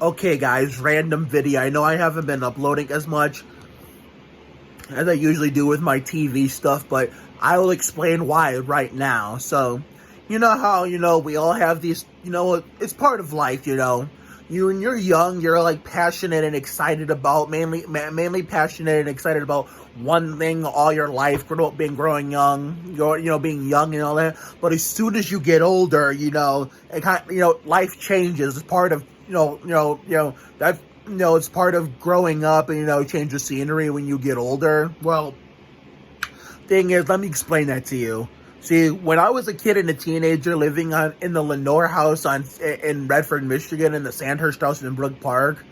Okay guys, random video. I know I haven't been uploading as much as I usually do with my TV stuff, but I will explain why right now. So, you know how, we all have these, it's part of life, when you're young, you're like passionate and excited about, mainly passionate and excited about one thing all your life, growing young, being young and all that. But as soon as you get older, life changes. It's part of, that, it's part of growing up and, change the scenery when you get older. Well, thing is, let me explain that to you. See, when I was a kid and a teenager living in the Lenore house in Redford, Michigan, in the Sandhurst house in Brook Park,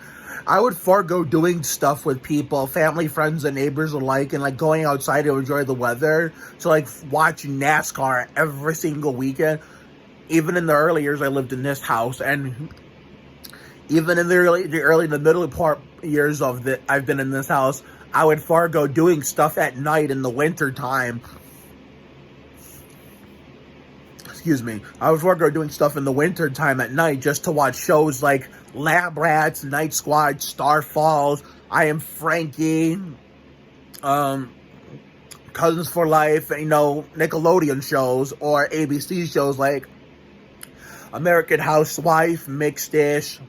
I would forego doing stuff with people, family, friends, and neighbors alike, and like going outside to enjoy the weather, to like watch NASCAR every single weekend. Even in the early years I lived in this house, and even in the middle part years I've been in this house, I would forego doing stuff at night in the winter time. I would forego doing stuff in the winter time at night just to watch shows like Lab Rats, Night Squad, Star Falls, I Am Frankie, Cousins for Life, Nickelodeon shows, or ABC shows like American Housewife, Mixed Dish,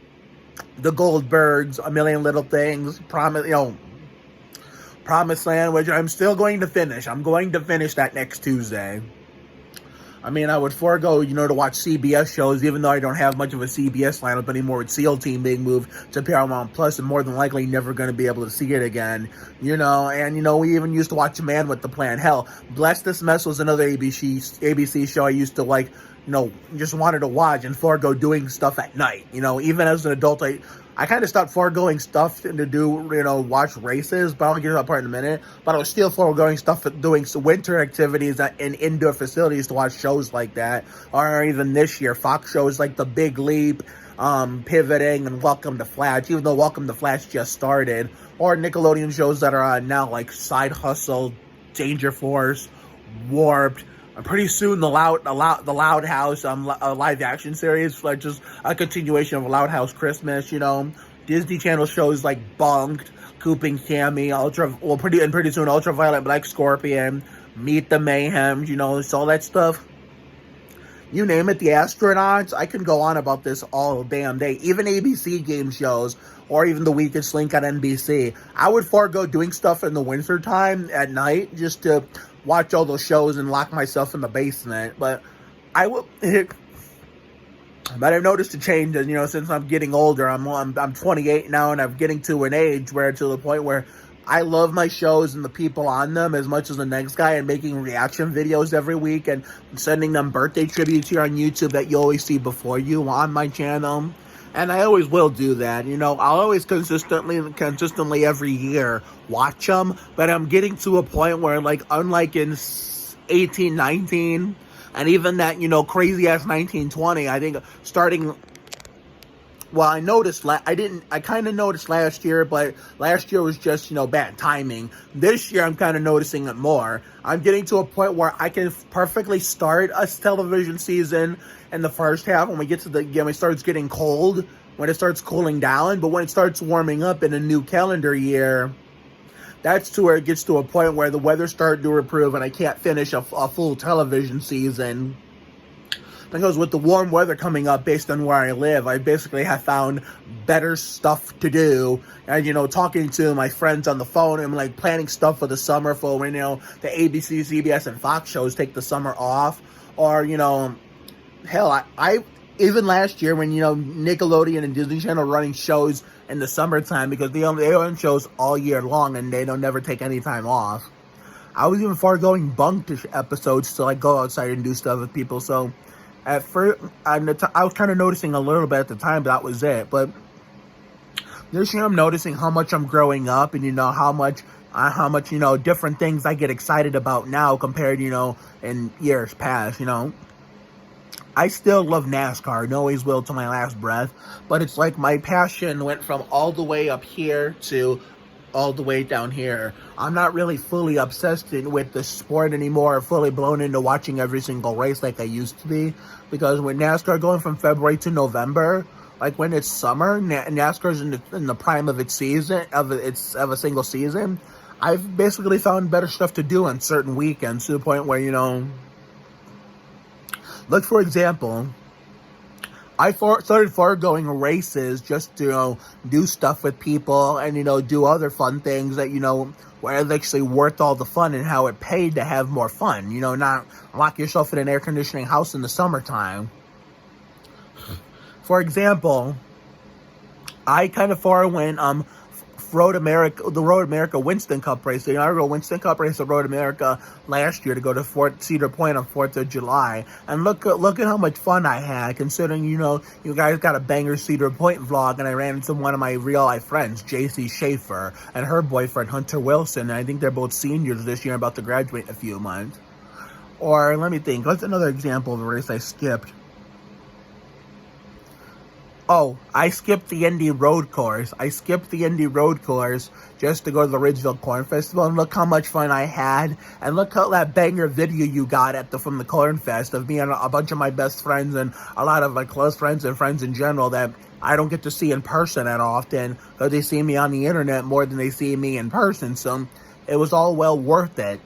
The Goldbergs, A Million Little Things, Promised Land, which I'm still going to finish. I'm going to finish that next Tuesday. I mean, I would forego, to watch CBS shows, even though I don't have much of a CBS lineup anymore with SEAL Team being moved to Paramount Plus, and more than likely never going to be able to see it again, and, we even used to watch Man with the Plan. Hell, Bless This Mess was another ABC show I used to, just wanted to watch and forego doing stuff at night. Even as an adult, I kind of stopped foregoing stuff to do, watch races, but I'll get to that part in a minute. But I was still foregoing stuff, doing some winter activities in indoor facilities to watch shows like that. Or even this year, Fox shows like The Big Leap, Pivoting, and Welcome to Flash, even though Welcome to Flash just started. Or Nickelodeon shows that are on now, like Side Hustle, Danger Force, Warped. Pretty soon, the Loud House a live action series, like just a continuation of Loud House Christmas. Disney Channel shows like Bunked, Cooping Cammy, pretty soon Ultraviolet Black Scorpion, Meet the Mayhems. It's all that stuff. You name it, the astronauts. I can go on about this all damn day. Even ABC game shows, or even The Weakest Link on NBC. I would forego doing stuff in the winter time at night just to watch all those shows and lock myself in the basement. But I've noticed a change, and since I'm getting older, I'm 28 now, and I'm getting to an age to the point where I love my shows and the people on them as much as the next guy, and making reaction videos every week and sending them birthday tributes here on YouTube that you always see before you on my channel. And I always will do that. I'll always consistently every year watch them. But I'm getting to a point where, unlike in 1819, and even that, crazy-ass 1920, I think starting... Well, I noticed, I kind of noticed last year, but last year was just, bad timing. This year, I'm kind of noticing it more. I'm getting to a point where I can perfectly start a television season in the first half when we get to when it starts getting cold, when it starts cooling down. But when it starts warming up in a new calendar year, that's to where it gets to a point where the weather starts to improve and I can't finish a full television season. Because with the warm weather coming up based on where I live, I basically have found better stuff to do. And, talking to my friends on the phone and, planning stuff for the summer for when, the ABC, CBS, and Fox shows take the summer off. Or, hell, I even last year when, Nickelodeon and Disney Channel running shows in the summertime because they run shows all year long and they don't never take any time off. I was even foregoing Bunked episodes to, go outside and do stuff with people, so... At first, I was kind of noticing a little bit at the time, but that was it. But this year, I'm noticing how much I'm growing up, and how much different things I get excited about now compared, in years past. I still love NASCAR, and always will to my last breath. But it's like my passion went from all the way up here to all the way down here. I'm not really fully obsessed with the sport anymore, fully blown into watching every single race like I used to be, because with NASCAR going from February to November, like when it's summer, NASCAR's in the prime of its season, of a single season. I've basically found better stuff to do on certain weekends to the point where, like for example, I started foregoing races just to, do stuff with people and, do other fun things that, were actually worth all the fun and how it paid to have more fun. Not lock yourself in an air conditioning house in the summertime. For example, I kind of forewent, the Road America Winston Cup race. The inaugural Winston Cup race at Road America last year to go to Cedar Point on 4th of July. And look at how much fun I had, considering, you guys got a banger Cedar Point vlog, and I ran into one of my real-life friends, JC Schaefer, and her boyfriend, Hunter Wilson, and I think they're both seniors this year, about to graduate in a few months. Or, let me think, what's another example of a race I skipped? Oh, I skipped the Indy Road Course. I skipped the Indy Road Course just to go to the Ridgeville Corn Festival, and look how much fun I had. And look how that banger video you got from the Corn Fest of me and a bunch of my best friends and a lot of my close friends and friends in general that I don't get to see in person that often, because they see me on the internet more than they see me in person. So it was all well worth it.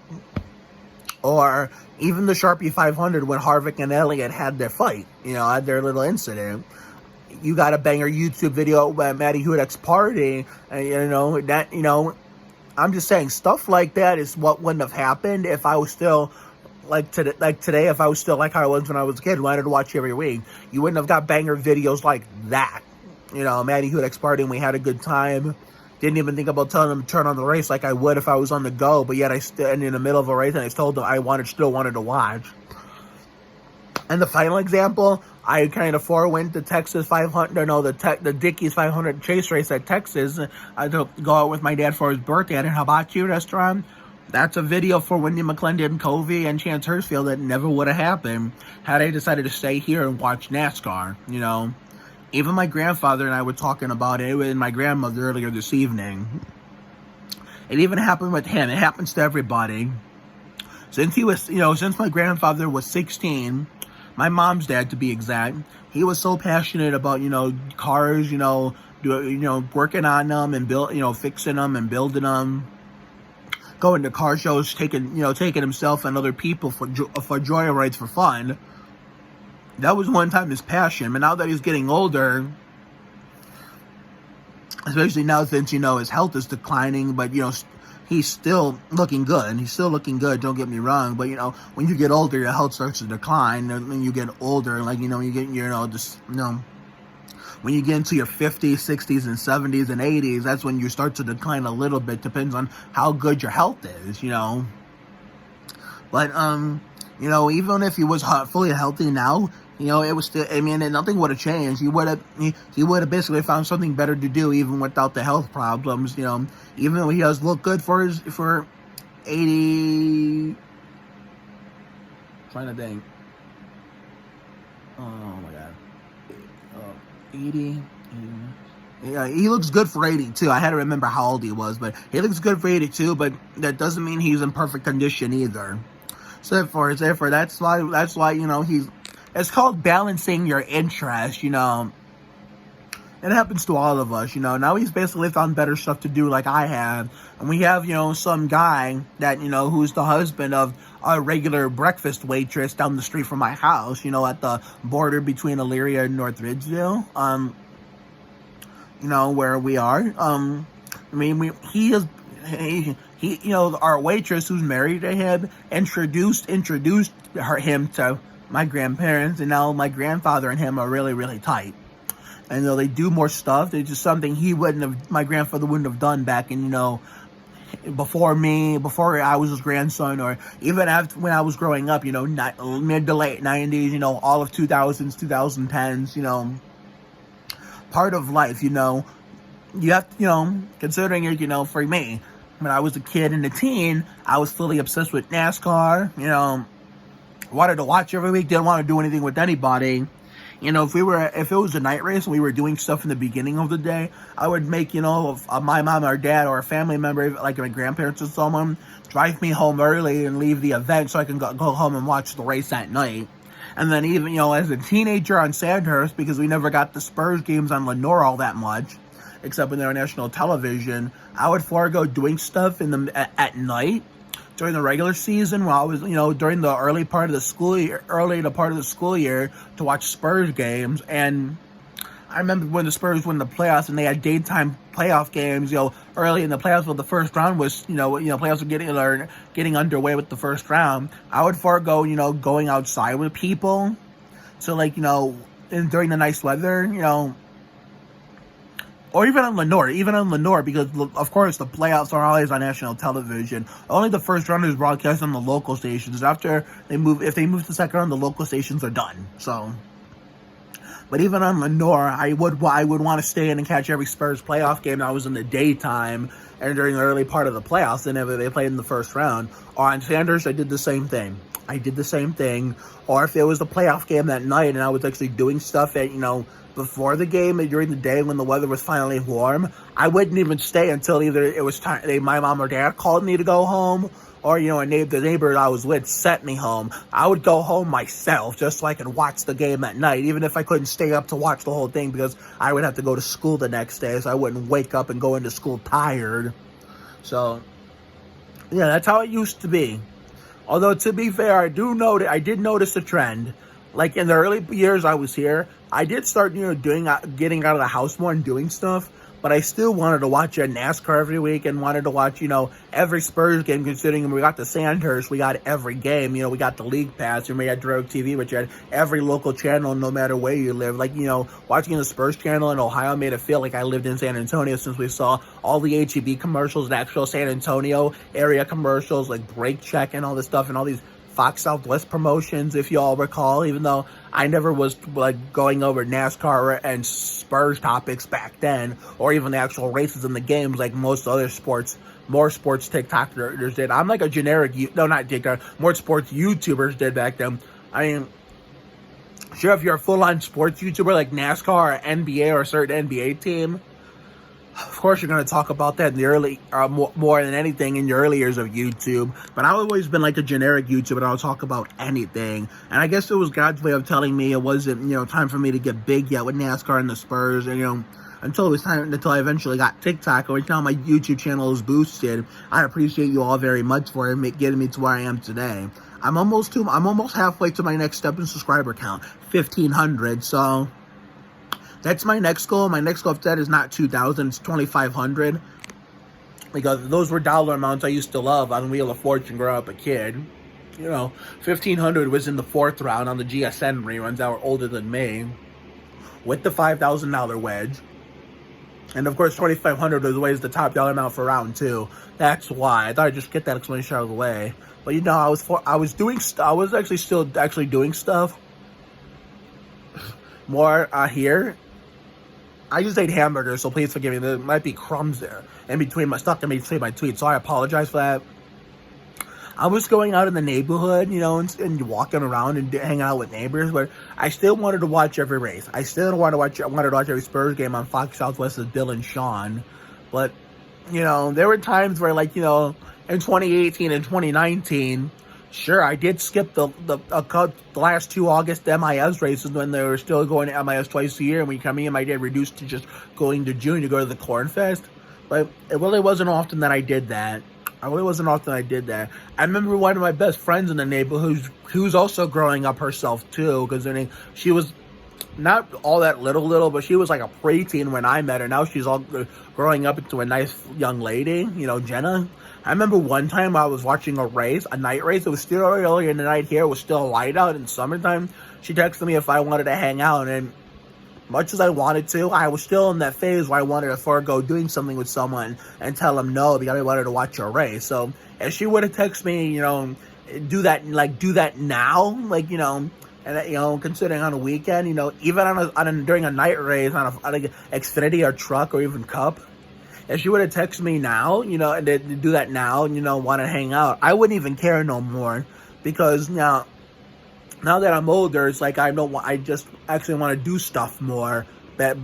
Or even the Sharpie 500 when Harvick and Elliott had their fight, had their little incident. You got a banger YouTube video about Matty Hudek's party, and I'm just saying, stuff like that is what wouldn't have happened if I was still like today, if I was still like how I was when I was a kid, wanted to watch every week. You wouldn't have got banger videos like that. Matty Hudek's party, and we had a good time. Didn't even think about telling them to turn on the race like I would if I was on the go, but yet I still in the middle of a race, and I told them I still wanted to watch. And the final example, I kind of forewent the Texas 500, the Dickies 500 chase race at Texas. I had to go out with my dad for his birthday at a hibachi restaurant. That's a video for Wendy McClendon Covey and Chance Hurstfield that never would have happened had I decided to stay here and watch NASCAR, Even my grandfather and I were talking about it with my grandmother earlier this evening. It even happened with him. It happens to everybody. Since my grandfather was 16... my mom's dad, to be exact, he was so passionate about, cars, working on them and fixing them and building them, going to car shows, taking himself and other people for joyrides for fun. That was one time his passion, but now that he's getting older, especially now since, his health is declining, but, he's still looking good. Don't get me wrong. But, when you get older, your health starts to decline. And when you get older, when you get, when you get into your 50s, 60s, and 70s, and 80s, that's when you start to decline a little bit. Depends on how good your health is, But, even if he was fully healthy now, it was still, nothing would have changed. He would have basically found something better to do even without the health problems, even though he does look good for 80, trying to think. Oh my God. 80. Yeah, he looks good for 82. I had to remember how old he was, but he looks good for 82, but that doesn't mean he's in perfect condition either. So therefore, that's why, he's, it's called balancing your interests, It happens to all of us, Now he's basically found better stuff to do like I have. And we have, some guy that, who's the husband of a regular breakfast waitress down the street from my house, at the border between Elyria and North Ridgeville, where we are. Our waitress who's married to him introduced him to my grandparents, and now my grandfather and him are really, really tight. And they do more stuff. It's just something my grandfather wouldn't have done back in, before I was his grandson, or even when I was growing up, mid to late 90s, all of 2000s, 2010s, part of life, you have to, considering, for me, when I was a kid and a teen, I was fully obsessed with NASCAR, wanted to watch every week, didn't want to do anything with anybody. If it was a night race and we were doing stuff in the beginning of the day, I would make, my mom or dad or a family member, like my grandparents or someone, drive me home early and leave the event so I can go home and watch the race at night. And then even, as a teenager on Sandhurst, because we never got the Spurs games on Lenore all that much, except when they were national television, I would forego doing stuff at night during the regular season while I was, during the early part of the school year to watch Spurs games. And I remember when the Spurs won the playoffs and they had daytime playoff games, early in the playoffs when the first round was, playoffs were getting underway with the first round. I would forego, going outside with people. So during the nice weather, or even on Lenore, because of course the playoffs are always on national television. Only the first round is broadcast on the local stations. After if they move to the second round, the local stations are done. So, but even on Lenore, I would want to stay in and catch every Spurs playoff game that was in the daytime and during the early part of the playoffs, whenever they played in the first round. Or on Sanders, I did the same thing. Or if it was the playoff game that night and I was actually doing stuff at, before the game and during the day when the weather was finally warm, I wouldn't even stay until either it was time, my mom or dad called me to go home, or, the neighbor I was with sent me home. I would go home myself just so I could watch the game at night, even if I couldn't stay up to watch the whole thing, because I would have to go to school the next day, so I wouldn't wake up and go into school tired. So, yeah, that's how it used to be. Although, to be fair, I did notice a trend. Like, in the early years I was here, I did start, getting out of the house more and doing stuff, but I still wanted to watch NASCAR every week and wanted to watch, every Spurs game, considering when we got to Sandhurst, we got every game. We got the League Pass, and we had Direct TV, which had every local channel no matter where you live. Like, watching the Spurs channel in Ohio made it feel like I lived in San Antonio, since we saw all the HEB commercials, the actual San Antonio area commercials, like Brake Check and all this stuff, and all these Fox Southwest promotions, if you all recall, even though I never was going over NASCAR and Spurs topics back then, or even the actual races in the games like most other more sports TikTokers did. I'm like a generic, not TikTok, more sports YouTubers did back then. I mean, sure, if you're a full-on sports YouTuber like NASCAR or NBA or a certain NBA team, of course, you're going to talk about that in the early, more than anything in your early years of YouTube. But I've always been like a generic YouTuber, and I'll talk about anything. And I guess it was God's way of telling me it wasn't, time for me to get big yet with NASCAR and the Spurs. And, until I eventually got TikTok, or until my YouTube channel is boosted. I appreciate you all very much for getting me to where I am today. I'm almost halfway to my next step in subscriber count, 1,500. So that's my next goal. My next goal, if that is not 2,000, it's 2,500. Because those were dollar amounts I used to love on Wheel of Fortune growing up a kid. 1,500 was in the fourth round on the GSN reruns that were older than me, with the $5,000 wedge. And of course, 2,500 was always the top dollar amount for round two. That's why I thought I'd just get that explanation out of the way. But I was actually still doing stuff more here. I just ate hamburgers, so please forgive me. There might be crumbs there stuck in between my tweets, so I apologize for that. I was going out in the neighborhood, and walking around and hanging out with neighbors, but I still wanted to watch every race. I wanted to watch every Spurs game on Fox Southwest with Bill and Sean. But, there were times where, in 2018 and 2019, sure, I did skip the last two August MIS races when they were still going to MIS twice a year, and we come in, my dad reduced to just going to June to go to the Corn Fest. But it really wasn't often that I did that. I remember one of my best friends in the neighborhood who's also growing up herself too, because she was not all that little, but she was like a preteen when I met her. Now she's all growing up into a nice young lady, Jenna. I remember one time I was watching a night race. It was still early in the night here. It was still light out in summertime. She texted me if I wanted to hang out, and much as I wanted to, I was still in that phase where I wanted to forego doing something with someone and tell them no because I wanted to watch a race. So if she would have texted me, do that now, and considering on a weekend, even during a night race on an Xfinity or truck or even Cup, if she would have texted me now, and to do that now, and want to hang out, I wouldn't even care no more, because now that I'm older, it's like I just actually want to do stuff more that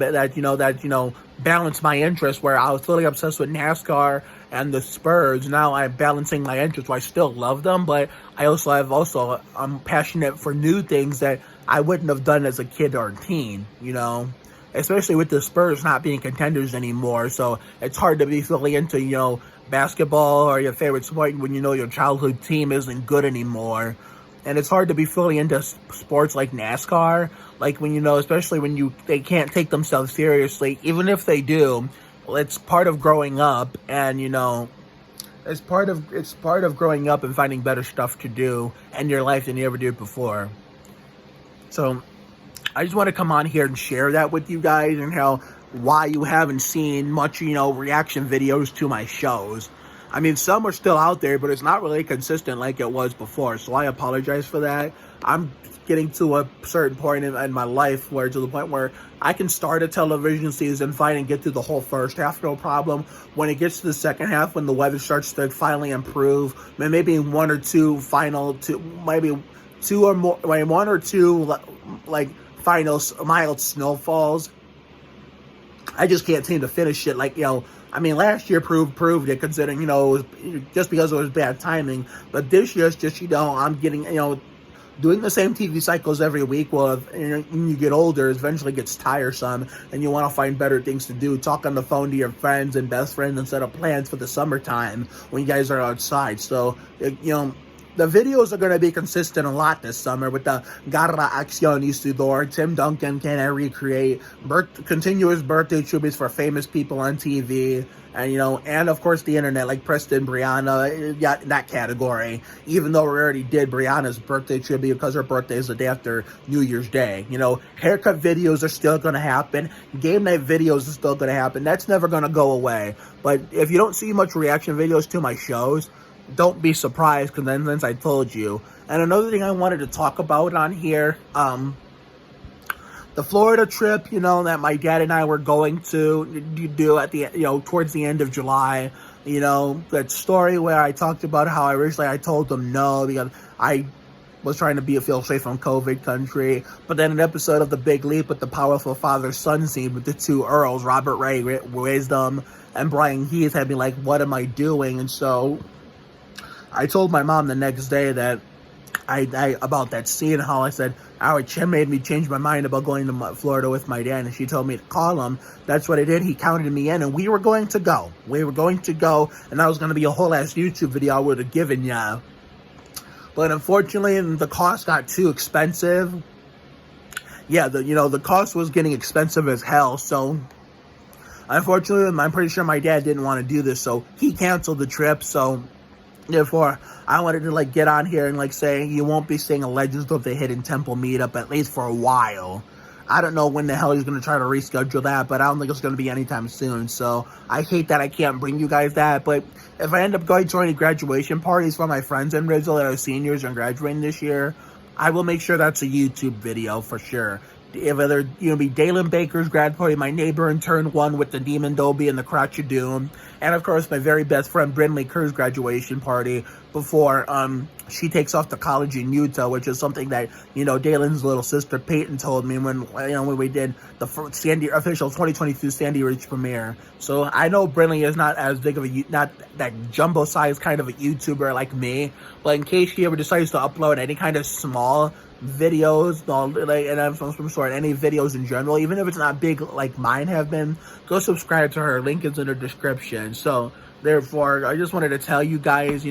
balance my interest, where I was totally obsessed with NASCAR and the Spurs. Now I'm balancing my interests. I still love them, but I'm passionate for new things that I wouldn't have done as a kid or a teen, especially with the Spurs not being contenders anymore. So it's hard to be fully into, basketball or your favorite sport when your childhood team isn't good anymore. And it's hard to be fully into sports like NASCAR, like when, especially when they can't take themselves seriously. Even if they do, it's part of growing up, and, it's part of growing up and finding better stuff to do in your life than you ever did before. So I just want to come on here and share that with you guys, and why you haven't seen much, reaction videos to my shows. I mean, some are still out there, but it's not really consistent like it was before. So I apologize for that. I'm getting to a certain point in my life to the point where I can start a television season fine and get through the whole first half, no problem. When it gets to the second half, when the weather starts to finally improve, maybe one or two final mild snowfalls, I just can't seem to finish it. Last year proved it, considering, it was just because it was bad timing. But this year, it's just, I'm getting, doing the same TV cycles every week. Well, when you get older, it eventually gets tiresome, and you want to find better things to do. Talk on the phone to your friends and best friends instead of plans for the summertime when you guys are outside. So, the videos are going to be consistent a lot this summer with the Garra Acción y Sudor, Tim Duncan, Can I Recreate, continuous birthday tributes for famous people on TV, and of course the internet, like Preston, Brianna, that category, even though we already did Brianna's birthday tribute because her birthday is the day after New Year's Day. Haircut videos are still going to happen. Game night videos are still going to happen. That's never going to go away. But if you don't see much reaction videos to my shows, don't be surprised, because then since I told you. And another thing I wanted to talk about on here, the Florida trip, that my dad and I were going to do at the, towards the end of July. That story where I talked about how originally I told them no because I was trying to feel safe from COVID country. But then an episode of The Big Leap with the powerful father-son scene with the two Earls, Robert Ray Wisdom and Brian Heath, had me like, what am I doing? And so I told my mom the next day that I about that scene, how I said, Jim made me change my mind about going to Florida with my dad, and she told me to call him. That's what I did. He counted me in, and we were going to go. And that was going to be a whole ass YouTube video I would have given ya. But unfortunately, the cost got too expensive. Yeah, the cost was getting expensive as hell, so unfortunately, I'm pretty sure my dad didn't want to do this, so he canceled the trip. So therefore, I wanted to get on here and say you won't be seeing a Legends of the Hidden Temple meetup at least for a while. I don't know when the hell he's going to try to reschedule that, but I don't think it's going to be anytime soon. So I hate that I can't bring you guys that. But if I end up going to any graduation parties for my friends in Rizzo that are seniors and graduating this year, I will make sure that's a YouTube video for sure. If whether be Dalen Baker's grad party, my neighbor in turn 1 with the Demon Dobie and the Crotch of Doom, and of course my very best friend Brynley Kerr's graduation party before she takes off to college in Utah, which is something that Dalen's little sister Peyton told me when we did the official 2022 Sandy Ridge premiere. So I know Brynley is not as big of not that jumbo size kind of a YouTuber like me, but in case she ever decides to upload any kind of small videos, and I'm some sort, any videos in general, even if it's not big like mine have been, go subscribe to her. Link is in the description. So therefore, I just wanted to tell you guys,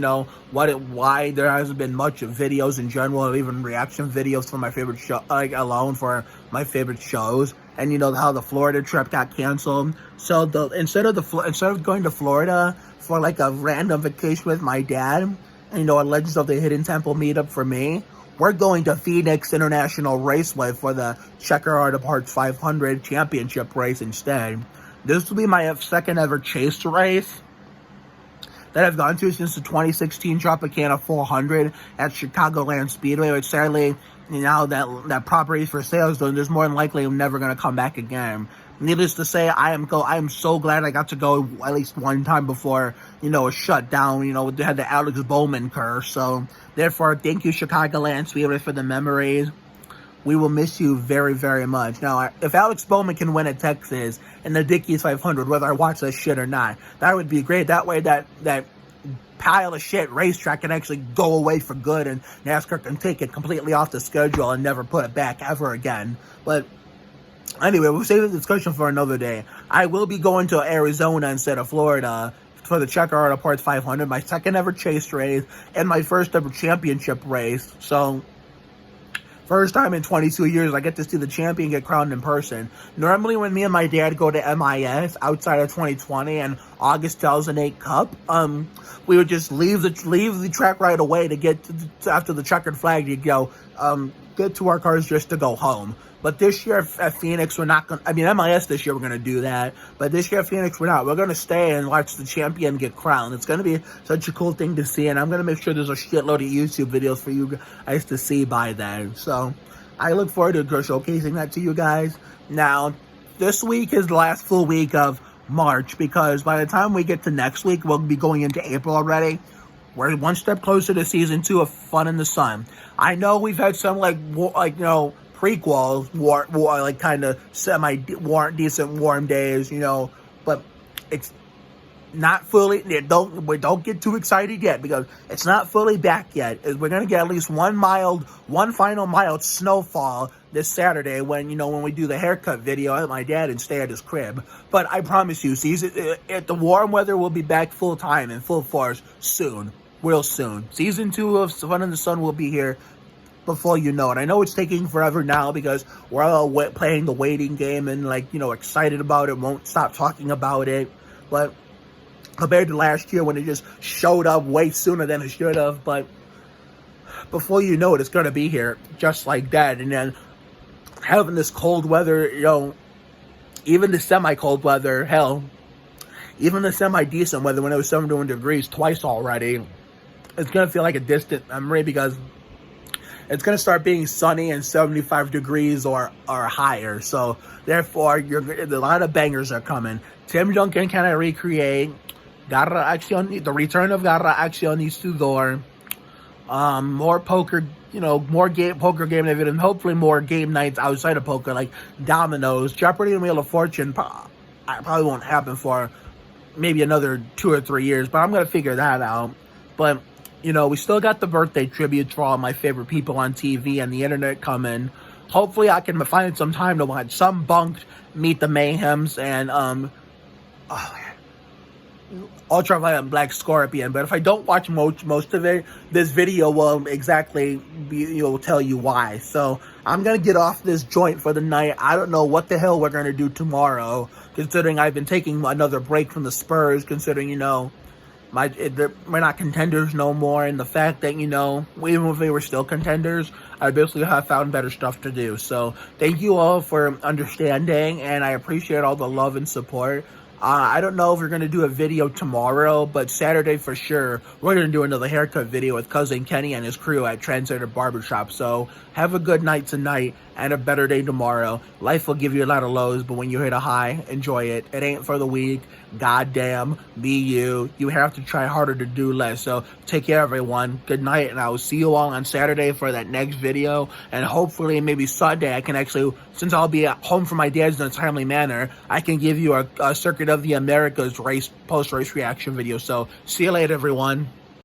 why there hasn't been much of videos in general, or even reaction videos for my favorite show, alone for my favorite shows. And how the Florida trip got canceled. So instead of going to Florida for a random vacation with my dad, and a Legends of the Hidden Temple meetup for me, we're going to Phoenix International Raceway for the Checker Art of Hearts 500 championship race instead. This will be my second ever chase race that I've gone to since the 2016 Tropicana 400 at Chicagoland Speedway, which sadly, now that property is for sale, so there's more than likely I'm never going to come back again. Needless to say, I am so glad I got to go at least one time before, it was shut down. They had the Alex Bowman curse. So, therefore, thank you, Chicagoland Speedway, for the memories. we will miss you very, very much. Now, if Alex Bowman can win at Texas and the Dickies 500, whether I watch that shit or not, that would be great. That way that pile of shit racetrack can actually go away for good, and NASCAR can take it completely off the schedule and never put it back ever again. But anyway, we'll save the discussion for another day. I will be going to Arizona instead of Florida for the Checker Auto Parts 500, my second ever chase race and my first ever championship race. So first time in 22 years I get to see the champion get crowned in person. Normally when me and my dad go to MIS outside of 2020 and August 2008 Cup, we would just leave the track right away to get after the checkered flag to go get to our cars just to go home. But this year at Phoenix, we're not going to, I mean, MIS this year we're going to do that. But this year at Phoenix, we're not. We're going to stay and watch the champion get crowned. It's going to be such a cool thing to see. And I'm going to make sure there's a shitload of YouTube videos for you guys to see by then. So I look forward to showcasing that to you guys. Now, this week is the last full week of March, because by the time we get to next week, we'll be going into April already. We're one step closer to season 2 of Fun in the Sun. I know we've had some prequels, like kind of decent warm days, but it's not fully. Don't get too excited yet, because it's not fully back yet. We're gonna get at least one final mild snowfall this Saturday when we do the haircut video at my dad and stay at his crib. But I promise you, the warm weather will be back full time and full force soon, real soon. Season 2 of Fun in the Sun will be here before you know it. I know it's taking forever now because we're all playing the waiting game and excited about it, won't stop talking about it. But compared to last year when it just showed up way sooner than it should have, but before you know it, it's going to be here just like that. And then having this cold weather, even the semi-cold weather, hell, even the semi-decent weather when it was 71 degrees twice already, it's going to feel like a distant memory, because it's going to start being sunny and 75 degrees or higher. So, therefore, a lot of bangers are coming. Tim Duncan, Can I Recreate? Garra Acción, the return of Garra Acción y Sudor. More poker, poker game night, and hopefully more game nights outside of poker, like dominoes. Jeopardy and Wheel of Fortune probably won't happen for maybe another 2 or 3 years, but I'm going to figure that out. But we still got the birthday tributes for all my favorite people on TV and the internet coming. Hopefully I can find some time to watch some Bunked, Meet the Mayhems, and Ultraviolet Black Scorpion. But if I don't watch most of it, this video will tell you why. So I'm going to get off this joint for the night. I don't know what the hell we're going to do tomorrow, considering I've been taking another break from the Spurs, considering, we're not contenders no more, and the fact that, even if they were still contenders, I basically have found better stuff to do. So thank you all for understanding, and I appreciate all the love and support. I don't know if we're going to do a video tomorrow, but Saturday for sure, we're going to do another haircut video with Cousin Kenny and his crew at Trendsetter Barbershop. So have a good night tonight and a better day tomorrow. Life will give you a lot of lows, but when you hit a high, enjoy it. It ain't for the weak. Goddamn, be you. You have to try harder to do less. So take care, everyone. Good night, and I will see you all on Saturday for that next video. And hopefully, maybe Sunday, I can actually, since I'll be at home for my dad's in a timely manner, I can give you a Circuit of the Americas post-race reaction video. So see you later, everyone.